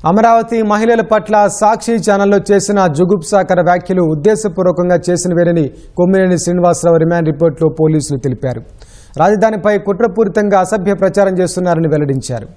అమరావతి మహిళల పట్ల సాక్షి ఛానల్లో చేసిన జుగుప్సాకర వ్యాఖ్యలు ఉద్దేశపూర్వకంగా చేసినవేనని కొమ్మినేని శ్రీనివాసరావు రిమాండ్ రిపోర్టులో పోలీసులు తెలిపారు. రాజధానిపై కుట్రపూరితంగా అసభ్య ప్రచారం చేస్తున్నారని వెల్లడించారు.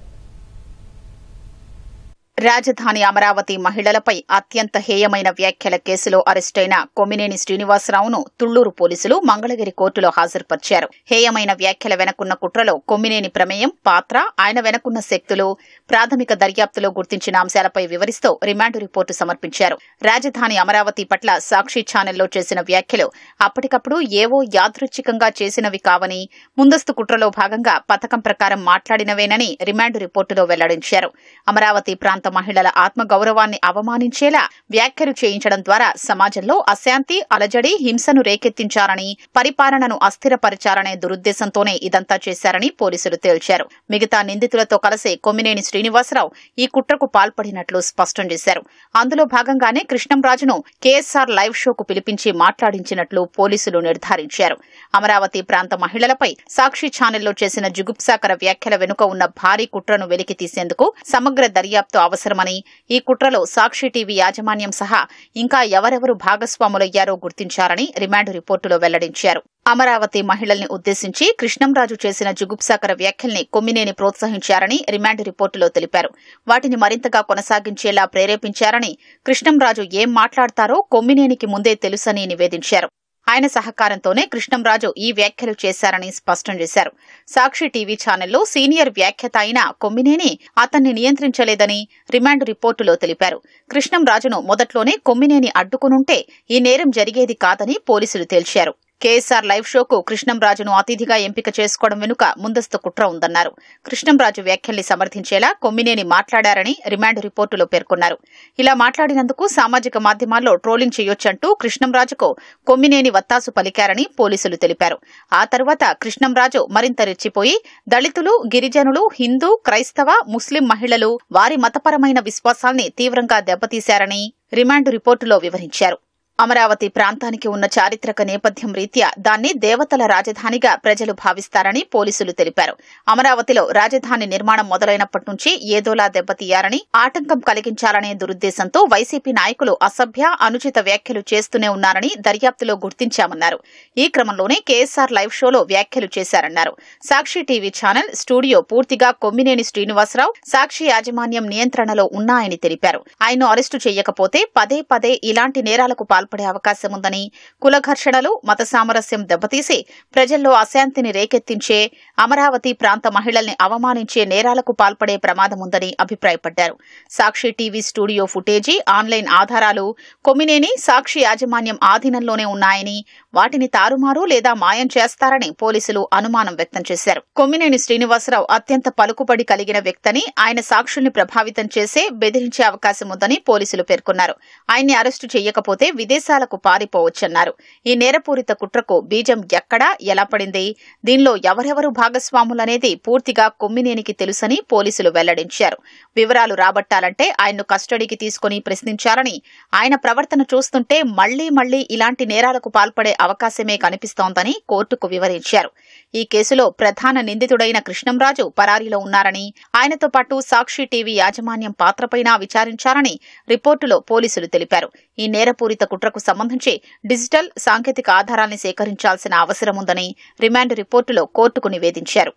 రాజధాని అమరావతి మహిళలపై అత్యంత హేయమైన వ్యాఖ్యల కేసులో అరెస్టైన కొమ్మినేని శ్రీనివాసరావును తుళ్లూరు పోలీసులు మంగళగిరి కోర్టులో హాజరుపరిచారు. హేయమైన వ్యాఖ్యల వెనకున్న కుట్రలో కొమ్మినేని ప్రమేయం, పాత్ర, ఆయన వెనకున్న శక్తులు, ప్రాథమిక దర్యాప్తులో గుర్తించిన అంశాలపై వివరిస్తూ రిమాండ్ రిపోర్టు సమర్పించారు. రాజధాని అమరావతి పట్ల సాక్షి ఛానల్లో చేసిన వ్యాఖ్యలు అప్పటికప్పుడు ఏవో యాదృచ్ఛికంగా చేసినవి కావని, ముందస్తు కుట్రలో భాగంగా పథకం ప్రకారం మాట్లాడినవేనని రిమాండ్ రిపోర్టులో వెల్లడించారు. అమరావతి ప్రాంత మహిళల ఆత్మగౌరవాన్ని అవమానించేలా వ్యాఖ్యలు చేయించడం ద్వారా సమాజంలో అశాంతి, అలజడి, హింసను రేకెత్తించారని, పరిపాలనను అస్థిరపరిచారనే దురుద్దేశంతోనే ఇదంతా చేశారని పోలీసులు తేల్చారు. మిగతా నిందితులతో కలిసి కొమ్మినేని శ్రీనివాసరావు ఈ కుట్రకు పాల్పడినట్లు స్పష్టం చేశారు. అందులో భాగంగానే కృష్ణంరాజును కేఎస్ఆర్ లైవ్ షోకు పిలిపించి మాట్లాడించినట్లు పోలీసులు నిర్ధారించారు. అమరావతి ప్రాంత మహిళలపై సాక్షి ఛానల్లో చేసిన జుగుప్సాకర వ్యాఖ్యల వెనుక ఉన్న భారీ కుట్రను వెలికి తీసేందుకు సమగ్ర దర్యాప్తు అవసరమని, ఈ కుట్రలో సాక్షి టీవీ యాజమాన్యం సహా ఇంకా ఎవరెవరు భాగస్వాములయ్యారో గుర్తించారని రిమాండ్ రిపోర్టులో వెల్లడించారు. అమరావతి మహిళల్ని ఉద్దేశించి కృష్ణంరాజు చేసిన జుగుప్సాకర వ్యాఖ్యల్ని కొమ్మినేని ప్రోత్సహించారని రిమాండ్ రిపోర్టులో తెలిపారు. వాటిని మరింతగా కొనసాగించేలా ప్రేరేపించారని, కృష్ణంరాజు ఏం మాట్లాడతారో కొమ్మినేనికి ముందే తెలుసని నివేదించారు. ఆయన సహకారంతోనే కృష్ణంరాజు ఈ వ్యాఖ్యలు చేశారని స్పష్టం చేశారు. సాక్షి టీవీ ఛానల్లో సీనియర్ వ్యాఖ్యాత అయిన కొమ్మినేని అతన్ని నియంత్రించలేదని రిమాండ్ రిపోర్టులో తెలిపారు. కృష్ణంరాజును మొదట్లోనే కొమ్మినేని అడ్డుకునుంటే ఈ నేరం జరిగేది కాదని పోలీసులు తేల్చారు. కేఎస్ఆర్ లైవ్ షోకు కృష్ణంరాజును అతిథిగా ఎంపిక చేసుకోవడం వెనుక ముందస్తు కుట్ర ఉందన్నారు. కృష్ణంరాజు వ్యాఖ్యల్ని సమర్థించేలా కొమ్మినేని మాట్లాడారని రిమాండ్ రిపోర్టులో పేర్కొన్నారు. ఇలా మాట్లాడినందుకు సామాజిక మాధ్యమాల్లో ట్రోలింగ్ చేయొచ్చంటూ కృష్ణంరాజుకు కొమ్మినేని వత్తాసు పలికారని పోలీసులు తెలిపారు. ఆ తర్వాత కృష్ణంరాజు మరింత రెచ్చిపోయి దళితులు, గిరిజనులు, హిందూ, క్రైస్తవ, ముస్లిం మహిళలు వారి మతపరమైన విశ్వాసాల్ని తీవ్రంగా దెబ్బతీశారని రిమాండ్ రిపోర్టులో వివరించారు. అమరావతి ప్రాంతానికి ఉన్న చారిత్రక నేపథ్యం రీత్యా దాన్ని దేవతల రాజధానిగా ప్రజలు భావిస్తారని పోలీసులు తెలిపారు. అమరావతిలో రాజధాని నిర్మాణం మొదలైనప్పటి నుంచి ఏదోలా దెబ్బతీయారని, ఆటంకం కలిగించాలనే దురుద్దేశంతో వైసీపీ నాయకులు అసభ్య, అనుచిత వ్యాఖ్యలు చేస్తూనే ఉన్నారని దర్యాప్తులో గుర్తించామన్నారు. ఈ క్రమంలోనే కేఎస్ఆర్ లైవ్ షోలో వ్యాఖ్యలు చేశారన్నారు. సాక్షి టీవీ ఛానల్, స్టూడియో పూర్తిగా కొమ్మినేని శ్రీనివాసరావు, సాక్షి యాజమాన్యం నియంత్రణలో ఉన్నాయని తెలిపారు. ఆయన్ను అరెస్టు చేయకపోతే పదే పదే ఇలాంటి నేరాలకు పడే అవకాశం ఉందని, కుల ఘర్షణలు, మత సామరస్యం దెబ్బతీసి ప్రజల్లో అశాంతిని రేకెత్తించే, అమరావతి ప్రాంత మహిళల్ని అవమానించే నేరాలకు పాల్పడే ప్రమాదముందని అభిప్రాయపడ్డారు. సాక్షి టీవీ స్టూడియో ఫుటేజీ, ఆన్లైన్ ఆధారాలు కొమ్మినేని, సాక్షి యాజమాన్యం ఆధీనంలోనే ఉన్నాయని, వాటిని తారుమారు లేదా మాయం చేస్తారని పోలీసులు అనుమానం వ్యక్తం చేశారు. కొమ్మినేని శ్రీనివాసరావు అత్యంత పలుకుబడి కలిగిన వ్యక్తని, ఆయన సాక్షుల్ని ప్రభావితం చేసే, బెదిరించే అవకాశం ఉందని పోలీసులు పేర్కొన్నారు. ఆయన్ని అరెస్టు చేయకపోతే విదేశాలకు పారిపోవచ్చన్నారు. ఈ నేరపూరిత కుట్రకు బీజం ఎక్కడా, ఎలా పడింది, దీనిలో ఎవరెవరు భాగస్వాములనేది పూర్తిగా కొమ్మినేనికి తెలుసని పోలీసులు వెల్లడించారు. వివరాలు రాబట్టాలంటే ఆయన్ను కస్టడీకి తీసుకుని ప్రశ్నించారని, ఆయన ప్రవర్తన చూస్తుంటే మళ్లీ ఇలాంటి నేరాలకు పాల్పడే అవకాశమే కనిపిస్తోందని కోర్టుకు వివరించారు. ఈ కేసులో ప్రధాన నిందితుడైన కృష్ణంరాజు పరారీలో ఉన్నారని, ఆయనతో పాటు సాక్షి టీవీ యాజమాన్యం పాత్రపైన విచారించారని రిపోర్టులో పోలీసులు తెలిపారు. ఈ నేరపూరిత కుట్రకు సంబంధించి డిజిటల్, సాంకేతిక ఆధారాల్ని సేకరించాల్సిన అవసరముందని రిమాండ్ రిపోర్టులో కోర్టుకు నివేదించారు.